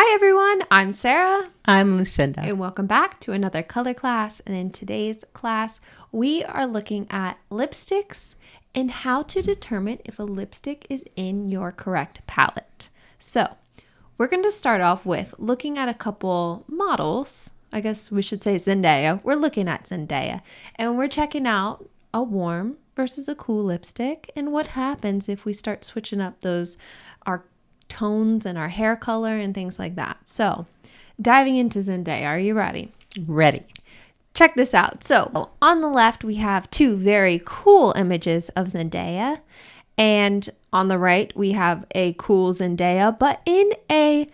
Hi everyone, I'm Sarah. I'm Lucinda. And welcome back to another color class. And in today's class, we are looking at lipsticks and how to determine if a lipstick is in your correct palette. So we're going to start off with looking at a couple models. I guess we should say Zendaya. We're looking at Zendaya and we're checking out a warm versus a cool lipstick and what happens if we start switching up our tones and our hair color and things like that. So diving into Zendaya, are you ready? Ready. Check this out. So on the left, we have two very cool images of Zendaya. And on the right, we have a cool Zendaya, but in a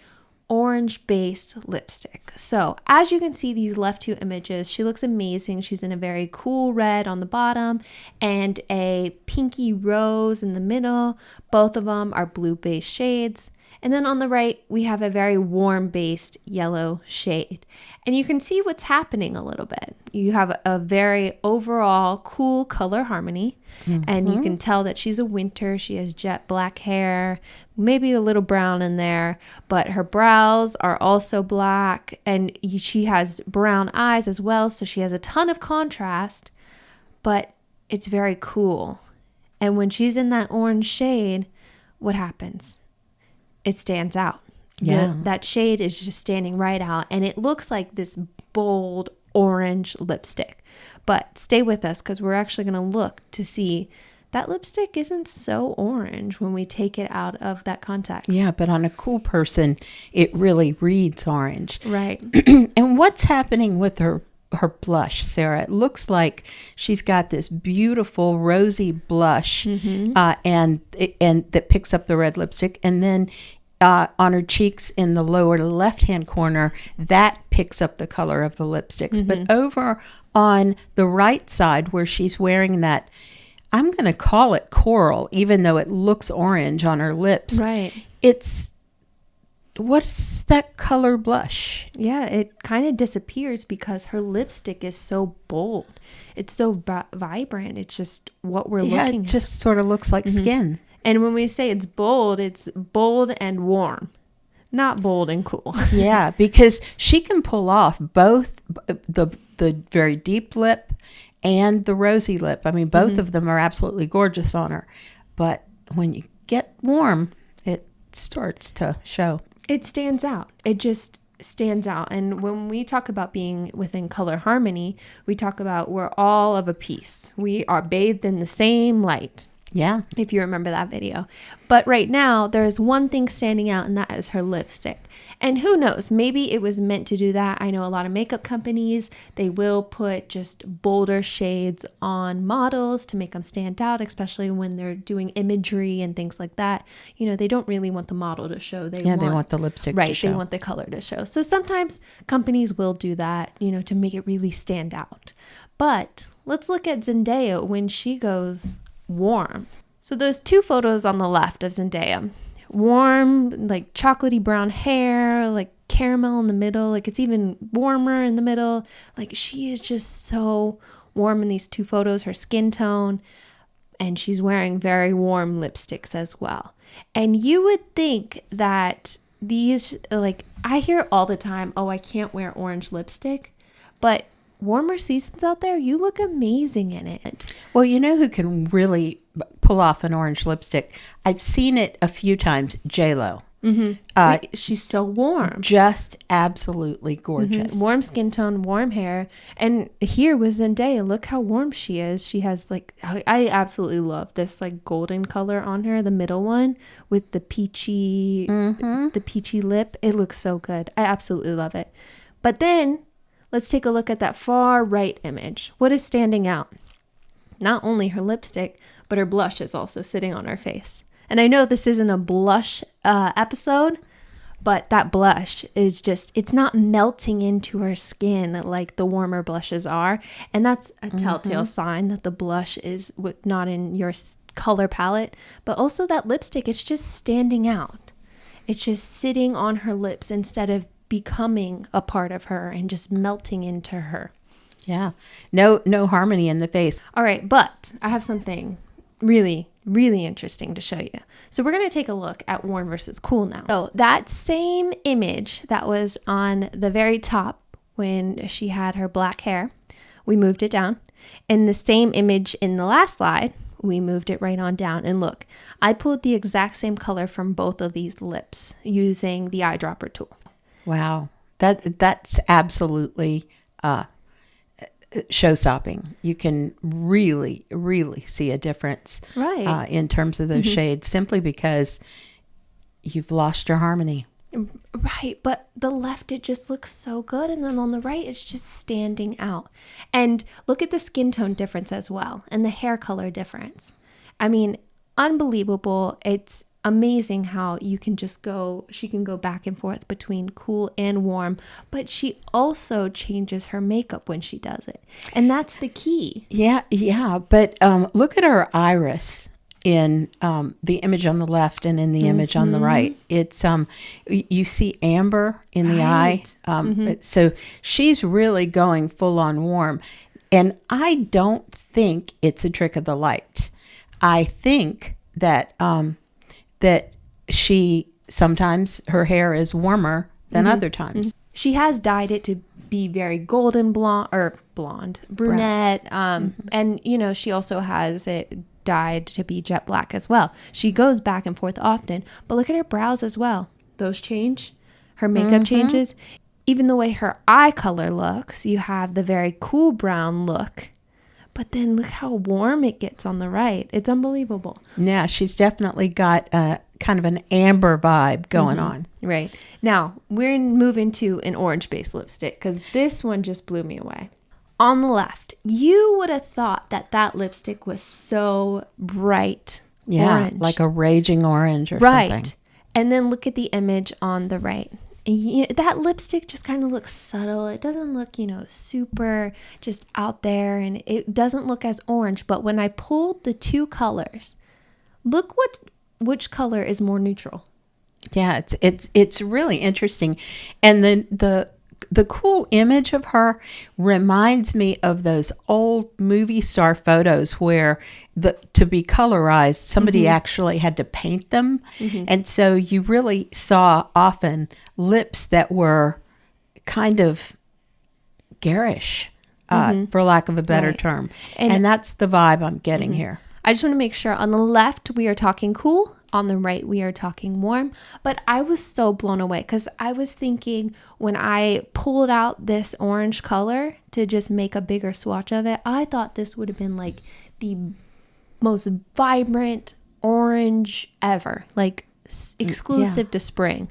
orange-based lipstick. So as you can see, these left two images, she looks amazing. She's in a very cool red on the bottom and a pinky rose in the middle. Both of them are blue-based shades. And then on the right, we have a very warm-based yellow shade. And you can see what's happening a little bit. You have a very overall cool color harmony. And you can tell that she's a winter. She has jet black hair, maybe a little brown in there. But her brows are also black. And she has brown eyes as well. So she has a ton of contrast. But it's very cool. And when she's in that orange shade, what happens? It stands out. Yeah. That shade is just standing right out. And it looks like this bold orange lipstick. But stay with us because we're actually going to look to see that lipstick isn't so orange when we take it out of that context. Yeah, but on a cool person, it really reads orange. Right. And what's happening with her blush, Sarah? It looks like she's got this beautiful rosy blush and that picks up the red lipstick. And then on her cheeks in the lower left-hand corner, that picks up the color of the lipsticks. But over on the right side where she's wearing that, I'm going to call it coral, even though it looks orange on her lips. Right. What's that color blush? Yeah, it kind of disappears because her lipstick is so bold. It's so vibrant. It's just what we're looking at. Yeah, it just sort of looks like skin. And when we say it's bold and warm, not bold and cool. Yeah, because she can pull off both the very deep lip and the rosy lip. I mean, both of them are absolutely gorgeous on her. But when you get warm, it starts to show. It stands out. It just stands out. And when we talk about being within color harmony, we talk about we're all of a piece. We are bathed in the same light. Yeah. If you remember that video. But right now, there's one thing standing out, and that is her lipstick. And who knows, maybe it was meant to do that. I know a lot of makeup companies, they will put just bolder shades on models to make them stand out, especially when they're doing imagery and things like that. You know, they don't really want the model to show. They want the lipstick to show. Right, they want the color to show. So sometimes companies will do that, you know, to make it really stand out. But let's look at Zendaya when she goes warm. So those two photos on the left of Zendaya, warm, like chocolatey brown hair, like caramel in the middle, like it's even warmer in the middle. Like she is just so warm in these two photos, her skin tone, and she's wearing very warm lipsticks as well. And you would think that these, like I hear all the time, oh, I can't wear orange lipstick, but warmer seasons out there, you look amazing in it. Well, you know who can really pull off an orange lipstick? I've seen it a few times. J-Lo. She's so warm. Just absolutely gorgeous. Warm skin tone, warm hair. And here with Zendaya, look how warm she is. She has like, I absolutely love this like golden color on her, the middle one with the peachy lip. It looks so good. I absolutely love it. But then let's take a look at that far right image. What is standing out? Not only her lipstick, but her blush is also sitting on her face. And I know this isn't a blush episode, but that blush is just, it's not melting into her skin like the warmer blushes are. And that's a telltale sign that the blush is not in your color palette. But also that lipstick, it's just standing out. It's just sitting on her lips instead of becoming a part of her and just melting into her. Yeah. No harmony in the face. All right, but I have something really, really interesting to show you. So we're going to take a look at warm versus cool now. So that same image that was on the very top when she had her black hair, we moved it down. And the same image in the last slide, we moved it right on down. And look, I pulled the exact same color from both of these lips using the eyedropper tool. Wow. That's absolutely show-stopping. You can really, really see a difference in terms of those shades simply because you've lost your harmony. Right, but the left, it just looks so good, and then on the right, it's just standing out. And look at the skin tone difference as well, and the hair color difference. I mean, unbelievable. It's amazing how she can go back and forth between cool and warm, but she also changes her makeup when she does it. And that's the key. Yeah, but look at her iris in the image on the left and in the image on the right. It's you see amber in the eye. So she's really going full on warm. And I don't think it's a trick of the light. I think that that she sometimes her hair is warmer than other times. She has dyed it to be very golden blonde, brunette, and she also has it dyed to be jet black as well. She goes back and forth often, but look at her brows as well. Those change. Her makeup changes. Even the way her eye color looks, you have the very cool brown look, but then look how warm it gets on the right. It's unbelievable. Yeah, she's definitely got kind of an amber vibe going on. Right. Now, we're moving to an orange-based lipstick because this one just blew me away. On the left, you would have thought that lipstick was so bright orange. Like a raging orange or something. And then look at the image on the right. That lipstick just kind of looks subtle. It doesn't look, super just out there, and it doesn't look as orange. But when I pulled the two colors, look which color is more neutral. Yeah, it's really interesting. And then the cool image of her reminds me of those old movie star photos where to be colorized, somebody actually had to paint them. And so you really saw often lips that were kind of garish, for lack of a better term. And that's the vibe I'm getting here. I just want to make sure on the left, we are talking cool. On the right, we are talking warm. But I was so blown away because I was thinking when I pulled out this orange color to just make a bigger swatch of it, I thought this would have been like the most vibrant orange ever, like exclusive to spring.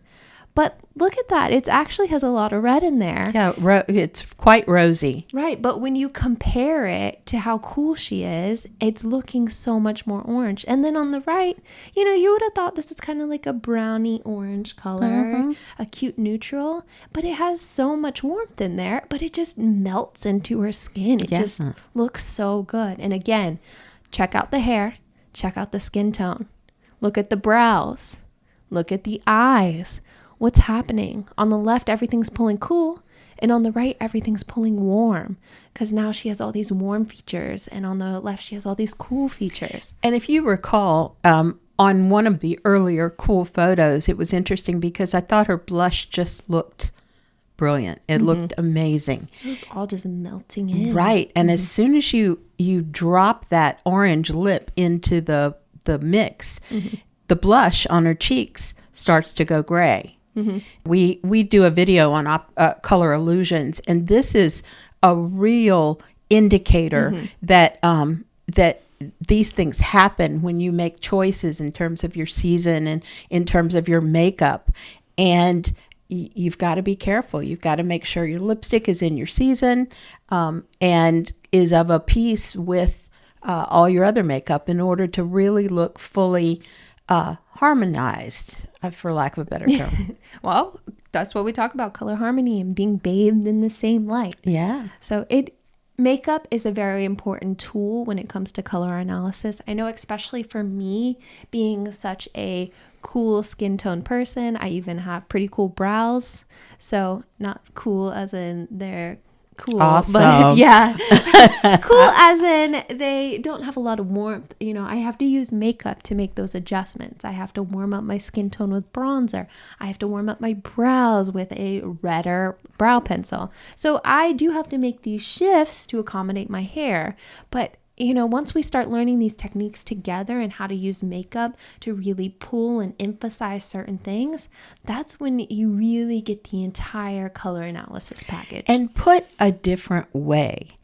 But look at that. It actually has a lot of red in there. Yeah, it's quite rosy. Right. But when you compare it to how cool she is, it's looking so much more orange. And then on the right, you would have thought this is kind of like a brownie orange color, a cute neutral. But it has so much warmth in there, but it just melts into her skin. It just looks so good. And again, check out the hair. Check out the skin tone. Look at the brows. Look at the eyes. What's happening? On the left, everything's pulling cool. And on the right, everything's pulling warm. Because now she has all these warm features. And on the left, she has all these cool features. And if you recall, on one of the earlier cool photos, it was interesting because I thought her blush just looked brilliant. It looked amazing. It was all just melting in. Right. And as soon as you drop that orange lip into the mix, the blush on her cheeks starts to go gray. We do a video on color illusions, and this is a real indicator that these things happen when you make choices in terms of your season and in terms of your makeup. And you've got to be careful. You've got to make sure your lipstick is in your season and is of a piece with all your other makeup in order to really look fully harmonized, for lack of a better term. Well, that's what we talk about, color harmony and being bathed in the same light. Yeah. So makeup is a very important tool when it comes to color analysis. I know, especially for me, being such a cool skin tone person, I even have pretty cool brows. So not cool as in they're cool. Awesome. But yeah, cool as in they don't have a lot of warmth. You know, I have to use makeup to make those adjustments. I have to warm up my skin tone with bronzer. I have to warm up my brows with a redder brow pencil. So I do have to make these shifts to accommodate my hair. But you know, once we start learning these techniques together and how to use makeup to really pull and emphasize certain things, that's when you really get the entire color analysis package. And put a different way,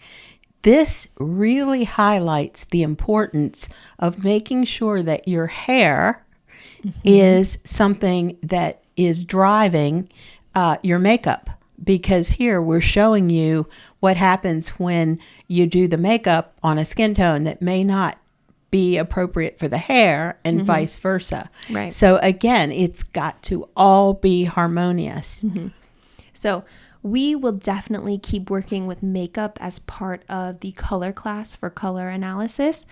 this really highlights the importance of making sure that your hair is something that is driving your makeup. Because here we're showing you what happens when you do the makeup on a skin tone that may not be appropriate for the hair and vice versa. Right. So again, it's got to all be harmonious. So we will definitely keep working with makeup as part of the color class for color analysis.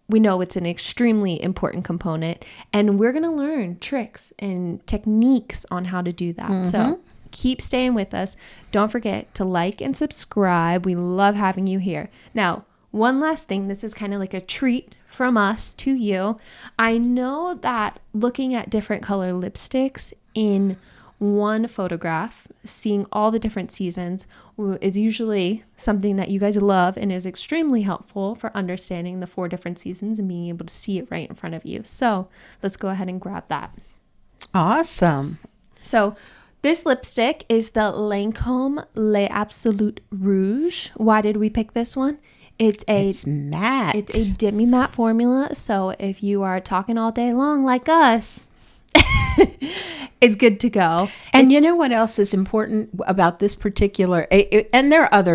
We know it's an extremely important component, and we're going to learn tricks and techniques on how to do that. So keep staying with us. Don't forget to like and subscribe. We love having you here. Now, one last thing. This is kind of like a treat from us to you. I know that looking at different color lipsticks in one photograph, seeing all the different seasons is usually something that you guys love and is extremely helpful for understanding the 4 different seasons and being able to see it right in front of you. So let's go ahead and grab that. Awesome. So this lipstick is the Lancôme Les Absolute Rouge. Why did we pick this one? It's matte. It's a demi-matte formula. So if you are talking all day long like us, it's good to go. And you know what else is important about this particular, and there are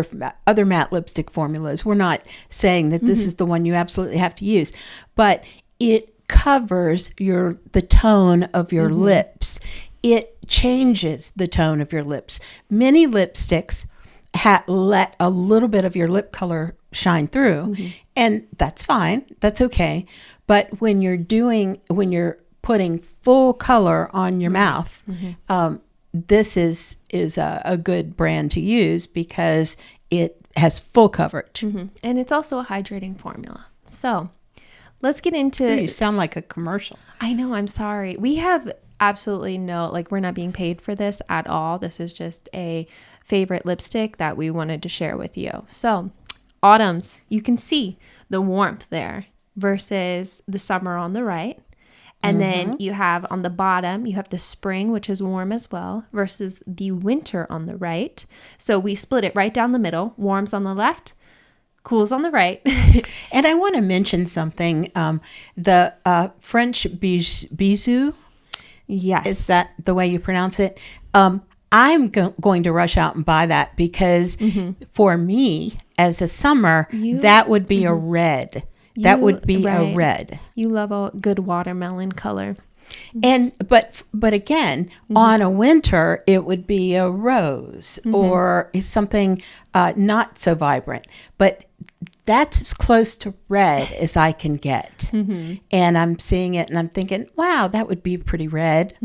other matte lipstick formulas. We're not saying that this is the one you absolutely have to use, but it covers the tone of your lips. It changes the tone of your lips. Many lipsticks let a little bit of your lip color shine through, and that's fine. That's okay. But when you're putting full color on your mouth, this is a good brand to use because it has full coverage. And it's also a hydrating formula. So let's get into... You sound like a commercial. I know, I'm sorry. We have absolutely we're not being paid for this at all. This is just a favorite lipstick that we wanted to share with you. So autumns, you can see the warmth there versus the summer on the right. And then you have on the bottom, you have the spring, which is warm as well, versus the winter on the right. So we split it right down the middle, warms on the left, cools on the right. And I want to mention something. The French bijou, yes. Is that the way you pronounce it? I'm going to rush out and buy that because for me, as a summer, that would be a red. That would be a red. You love a good watermelon color. And but again, on a winter, it would be a rose or something not so vibrant. But that's as close to red as I can get. And I'm seeing it and I'm thinking, wow, that would be pretty red.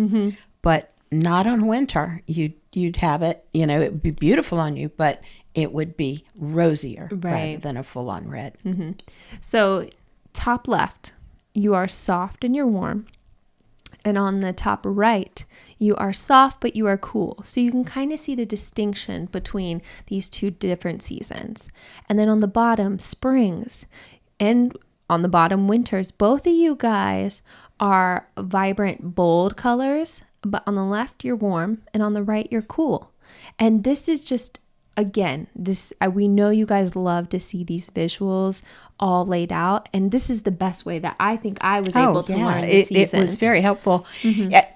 But not on winter. You'd have it, it would be beautiful on you, but it would be rosier rather than a full-on red. So top left, you are soft and you're warm. And on the top right, you are soft, but you are cool. So you can kind of see the distinction between these 2 different seasons. And then on the bottom, springs. And on the bottom, winters. Both of you guys are vibrant, bold colors. But on the left, you're warm. And on the right, you're cool. And this is just... Again, we know you guys love to see these visuals all laid out, and this is the best way that I think I was able to learn the seasons. It was very helpful.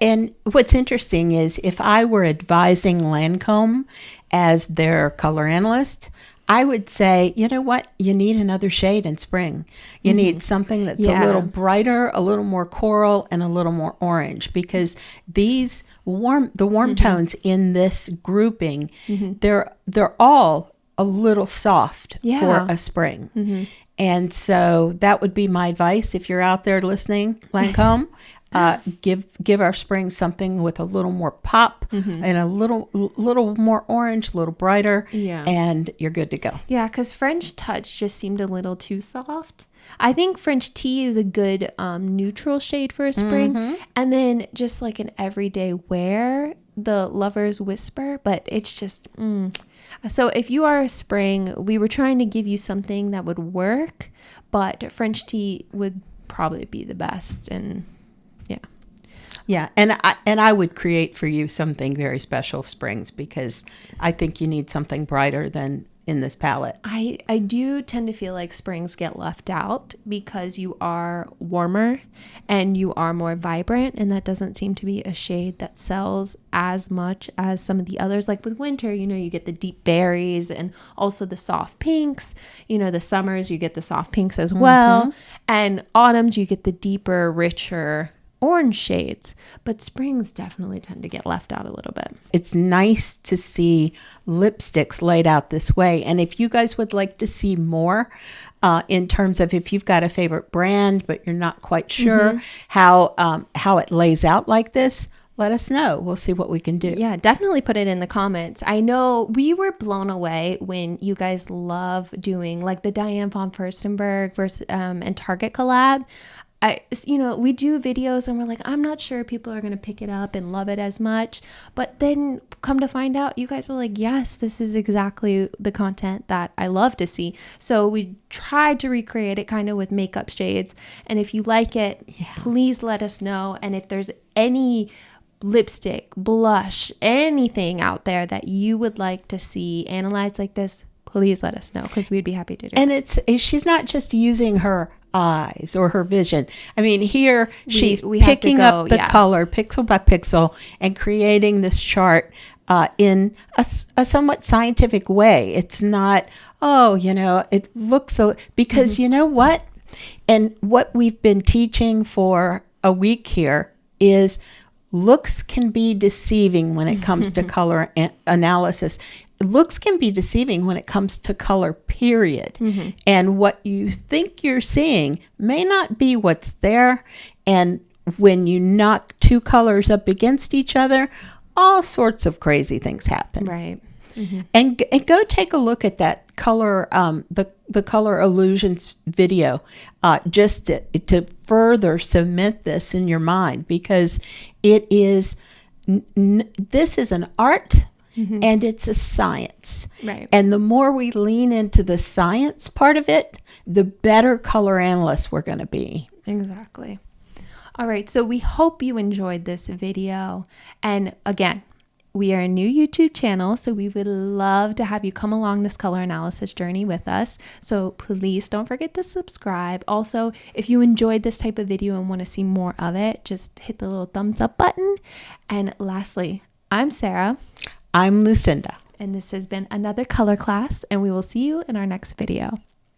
And what's interesting is if I were advising Lancôme as their color analyst, I would say, you know what? You need another shade in spring. You need something that's a little brighter, a little more coral, and a little more orange, because the warm tones in this grouping, they're all a little soft for a spring. And so that would be my advice if you're out there listening, Lancôme. Give our spring something with a little more pop and a little more orange, a little brighter, and you're good to go. Yeah, because French Touch just seemed a little too soft. I think French Tea is a good neutral shade for a spring. And then just like an everyday wear, the Lover's Whisper, but it's just... So if you are a spring, we were trying to give you something that would work, but French Tea would probably be the best. And yeah, and I would create for you something very special, springs, because I think you need something brighter than in this palette. I do tend to feel like springs get left out because you are warmer and you are more vibrant, and that doesn't seem to be a shade that sells as much as some of the others. Like with winter, you get the deep berries and also the soft pinks. The summers, you get the soft pinks as well. And autumns, you get the deeper, richer orange shades, but springs definitely tend to get left out a little bit. It's nice to see lipsticks laid out this way. And if you guys would like to see more in terms of if you've got a favorite brand, but you're not quite sure how it lays out like this, let us know. We'll see what we can do. Yeah, definitely put it in the comments. I know we were blown away when you guys love doing like the Diane von Furstenberg versus and Target collab. We do videos and we're like, I'm not sure people are going to pick it up and love it as much. But then come to find out, you guys are like, yes, this is exactly the content that I love to see. So we tried to recreate it kind of with makeup shades. And if you like it, please let us know. And if there's any lipstick, blush, anything out there that you would like to see analyzed like this, please let us know, because we'd be happy to do it. And she's not just using her eyes or her vision. I mean, here she's we picking up the color pixel by pixel and creating this chart in a somewhat scientific way. It's not, it looks so, because you know what? And what we've been teaching for a week here is looks can be deceiving when it comes to color analysis. Looks can be deceiving when it comes to color, period. And what you think you're seeing may not be what's there. And when you knock two colors up against each other, all sorts of crazy things happen. Right. And go take a look at that color, the color illusions video, just to further cement this in your mind, because it is, this is an art. And it's a science. Right. And the more we lean into the science part of it, the better color analysts we're going to be. Exactly. All right. So we hope you enjoyed this video. And again, we are a new YouTube channel, so we would love to have you come along this color analysis journey with us. So please don't forget to subscribe. Also, if you enjoyed this type of video and want to see more of it, just hit the little thumbs up button. And lastly, I'm Sarah. I'm Lucinda. And this has been another color class, and we will see you in our next video.